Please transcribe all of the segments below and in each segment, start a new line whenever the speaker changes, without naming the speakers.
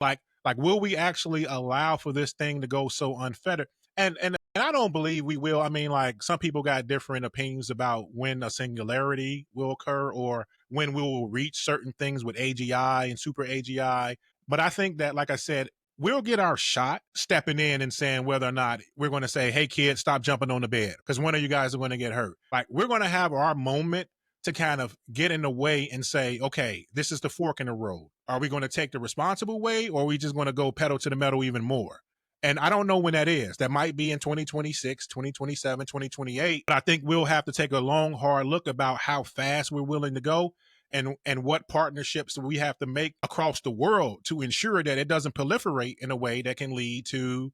Like, will we actually allow for this thing to go so unfettered? And I don't believe we will. I mean, like, some people got different opinions about when a singularity will occur or when we will reach certain things with AGI and super AGI. But I think that, like I said, we'll get our shot stepping in and saying whether or not we're going to say, hey, kids, stop jumping on the bed because one of you guys are going to get hurt. Like, we're going to have our moment to kind of get in the way and say, okay, this is the fork in the road. Are we going to take the responsible way or are we just going to go pedal to the metal even more? And I don't know when that is. That might be in 2026, 2027, 2028. But I think we'll have to take a long, hard look about how fast we're willing to go and what partnerships we have to make across the world to ensure that it doesn't proliferate in a way that can lead to,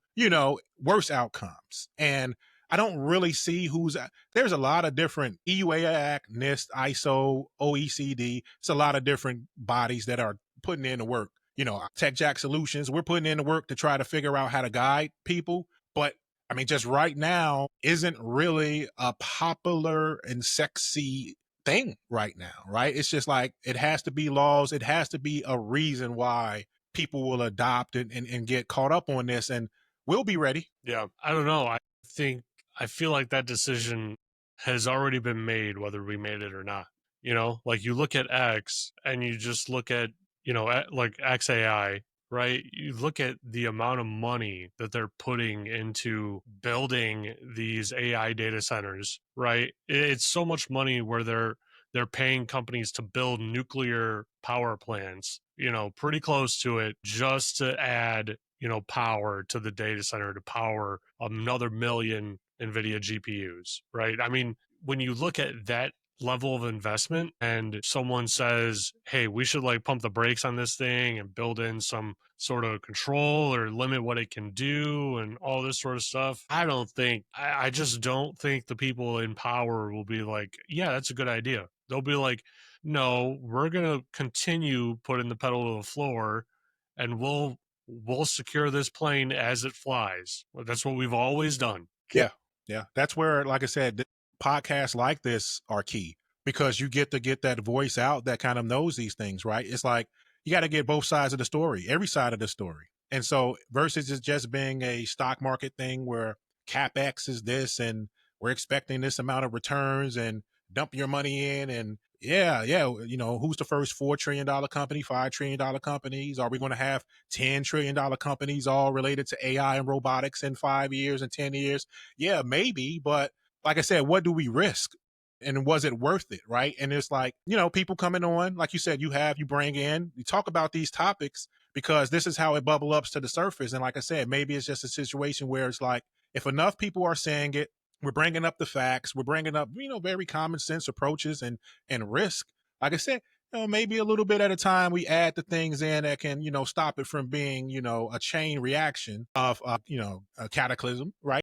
worse outcomes. And I don't really see there's a lot of different EUA Act, NIST, ISO, OECD. It's a lot of different bodies that are putting in the work. Tech Jack Solutions, we're putting in the work to try to figure out how to guide people. But I mean, just right now isn't really a popular and sexy thing right now, right? It's just like it has to be laws. It has to be a reason why people will adopt it and get caught up on this. And we'll be ready.
Yeah, I don't know. I feel like that decision has already been made, whether we made it or not. Like you look at X and you just look at, like XAI, right? You look at the amount of money that they're putting into building these AI data centers, right? It's so much money where they're paying companies to build nuclear power plants, pretty close to it just to add, power to the data center to power another million NVIDIA GPUs, right? I mean, when you look at that level of investment and someone says, hey, we should like pump the brakes on this thing and build in some sort of control or limit what it can do and all this sort of stuff, I just don't think the people in power will be like, yeah, that's a good idea. They'll be like, no, we're going to continue putting the pedal to the floor and we'll secure this plane as it flies. That's what we've always done.
Yeah. Yeah. That's where, like I said, podcasts like this are key because you get to get that voice out that kind of knows these things, right? It's like you got to get both sides of the story, every side of the story. And so versus it just being a stock market thing where CapEx is this and we're expecting this amount of returns and dump your money in and yeah, who's the first $4 trillion company, $5 trillion companies? Are we going to have $10 trillion companies all related to AI and robotics in 5 years and 10 years? Yeah, maybe. But like I said, what do we risk? And was it worth it? Right. And it's like, people coming on, like you said, you bring in, you talk about these topics because this is how it bubble ups to the surface. And like I said, maybe it's just a situation where it's like, if enough people are saying it, we're bringing up the facts, we're bringing up, very common sense approaches and risk. Like I said, maybe a little bit at a time, we add the things in that can, stop it from being, a chain reaction of, a cataclysm, right?